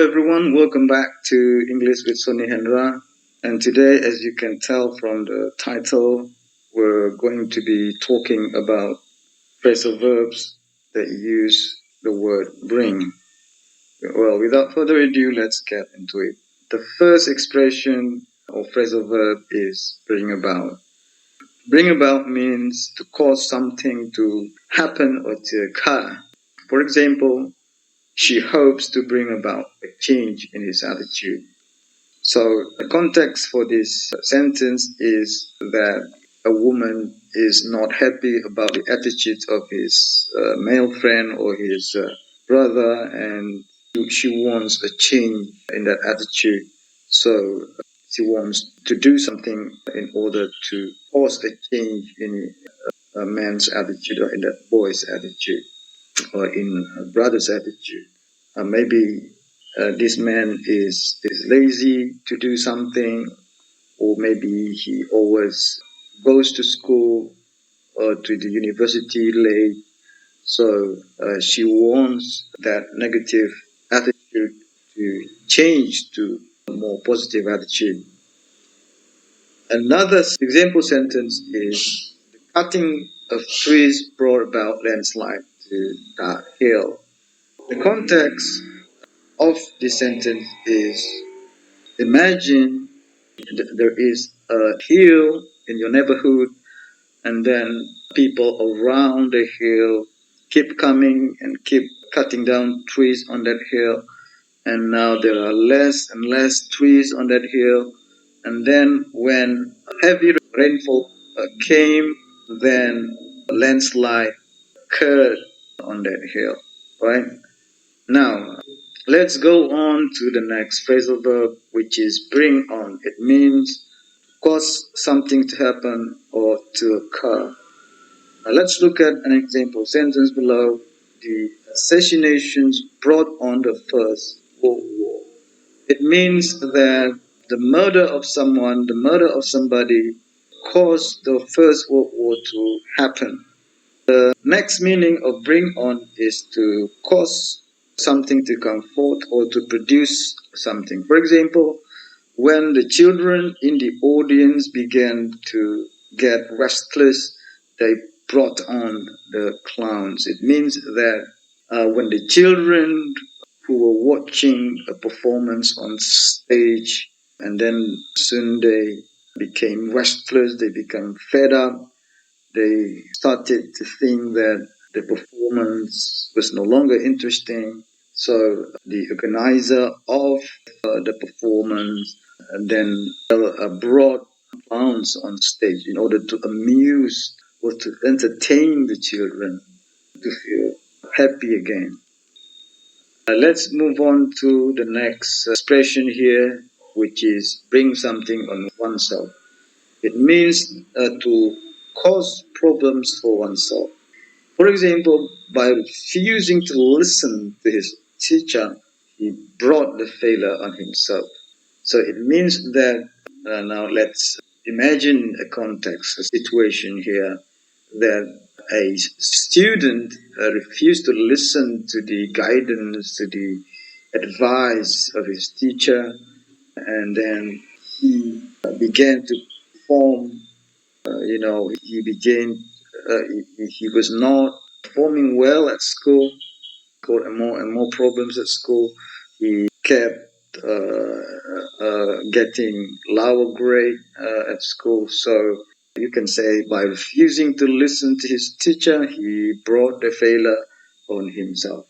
everyone, welcome back to English with Sony Hendra. And today, as you can tell from the title, we're going to be talking about phrasal verbs that use the word bring. Well, without further ado, let's get into it. The first expression or phrasal verb is bring about. Bring about means to cause something to happen or to occur. For example, she hopes to bring about a change in his attitude. So the context for this sentence is that a woman is not happy about the attitude of his male friend or his brother, and she wants a change in that attitude. So she wants to do something in order to cause a change in a man's attitude or in that boy's attitude or in a brother's attitude. Maybe this man is lazy to do something, or maybe he always goes to school or to the university late. So she wants that negative attitude to change to a more positive attitude. Another example sentence is the cutting of trees brought about landslide to that hill. The context of this sentence is imagine there is a hill in your neighborhood, and then people around the hill keep coming and keep cutting down trees on that hill, and now there are less and less trees on that hill. And then when heavy rainfall came, then a landslide occurred on that hill, right? Now, let's go on to the next phrasal verb, which is bring on. It means cause something to happen or to occur. Now, let's look at an example sentence below. The assassinations brought on the First World War. It means that the murder of someone, the murder of somebody, caused the First World War to happen. The next meaning of bring on is to cause something to come forth or to produce something. For example, when the children in the audience began to get restless, they brought on the clowns. It means that when the children who were watching a performance on stage and then soon they became restless, they became fed up, they started to think that the performance was no longer interesting. So the organizer of the performance then brought clowns on stage in order to amuse or to entertain the children to feel happy again. Let's move on to the next expression here, which is bring something on oneself. It means to cause problems for oneself. For example, by refusing to listen to his teacher, he brought the failure on himself. So it means that now let's imagine a context, a situation here, that a student refused to listen to the guidance, to the advice of his teacher, and then he began to form he began, he was not performing well at school, got more and more problems at school. He kept getting lower grade at school. So you can say by refusing to listen to his teacher, he brought the failure on himself.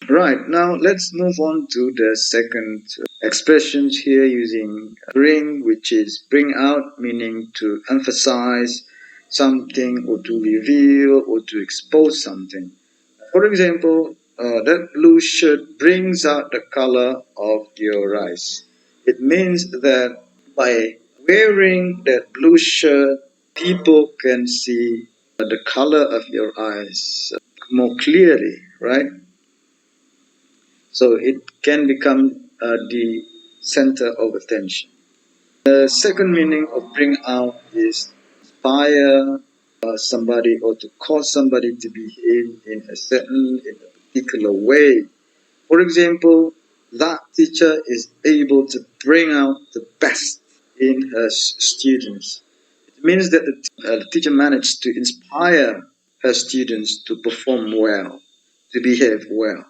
Right, now let's move on to the second expressions here using bring, which is bring out, meaning to emphasize something or to reveal or to expose something. For example, that blue shirt brings out the color of your eyes. It means that by wearing that blue shirt, people can see the color of your eyes more clearly, right? So it can become the center of attention. The second meaning of bring out is inspire somebody or to cause somebody to behave in a particular way. For example, that teacher is able to bring out the best in her students. It means that the teacher managed to inspire her students to perform well, to behave well.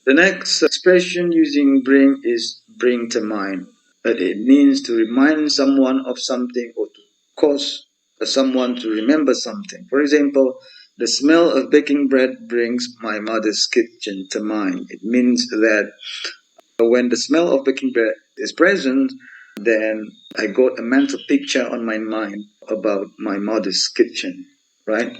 The next expression using bring is bring to mind. It means to remind someone of something or to cause someone to remember something. For example, the smell of baking bread brings my mother's kitchen to mind. It means that when the smell of baking bread is present, then I got a mental picture on my mind about my mother's kitchen, right?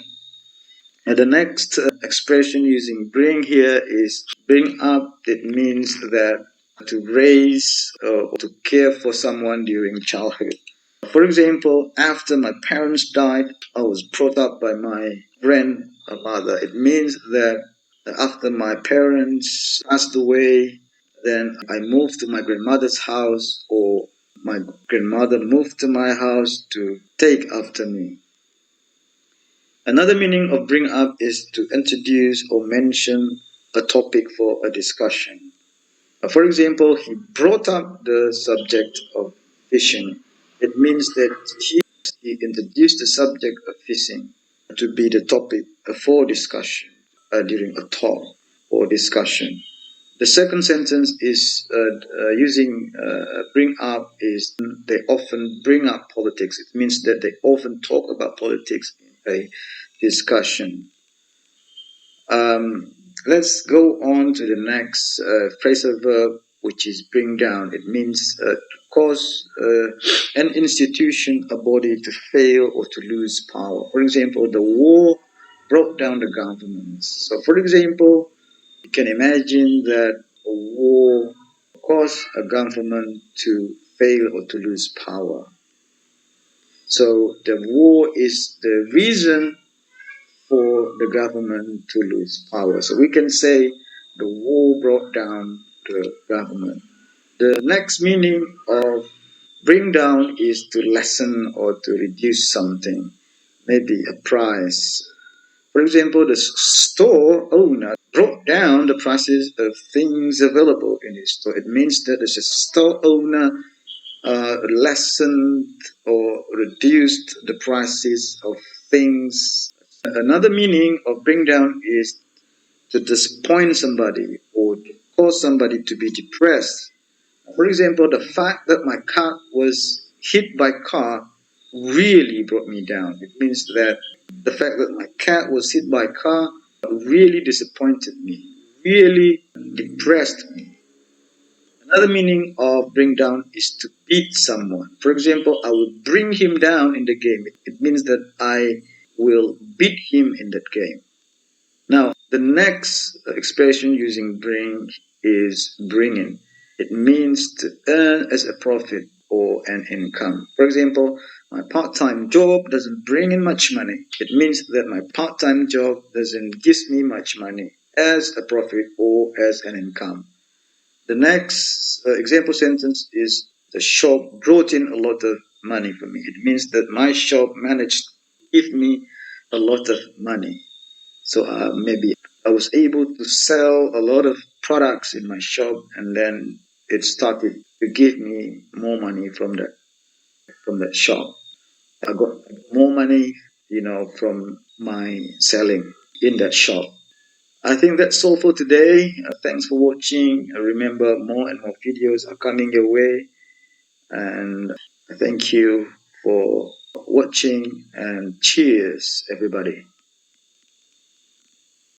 And the next expression using bring here is bring up. It means that to raise or to care for someone during childhood. For example, after my parents died, I was brought up by my grandmother. It means that after my parents passed away, then I moved to my grandmother's house, or my grandmother moved to my house to take after me. Another meaning of bring up is to introduce or mention a topic for a discussion. For example, he brought up the subject of fishing. It means that he introduced the subject of fishing to be the topic for discussion during a talk or discussion. The second sentence is using bring up is they often bring up politics. It means that they often talk about politics in a discussion. Um, let's go on to the next phrasal verb, which is bring down. It means to cause an institution, a body to fail or to lose power. For example, the war brought down the government. So, for example, you can imagine that a war caused a government to fail or to lose power. So the war is the reason for the government to lose power. So we can say the war brought down the government. The next meaning of bring down is to lessen or to reduce something, maybe a price. For example, the store owner brought down the prices of things available in his store. It means that the store owner lessened or reduced the prices of things. Another meaning of bring down is to disappoint somebody or to cause somebody to be depressed. For example, the fact that my cat was hit by car really brought me down. It means that the fact that my cat was hit by a car really disappointed me, really depressed me. Another meaning of bring down is to beat someone. For example, I will bring him down in the game. It means that I will beat him in that game. Now, the next expression using bring is bringing. It means to earn as a profit or an income. For example, my part-time job doesn't bring in much money. It means that my part-time job doesn't give me much money as a profit or as an income. The next example sentence is the shop brought in a lot of money for me. It means that my shop managed to give me a lot of money. So maybe I was able to sell a lot of products in my shop, and then it started to give me more money from that shop. I got more money, from my selling in that shop. I think that's all for today. Thanks for watching. Remember, more and more videos are coming your way, and thank you for watching. And cheers, everybody.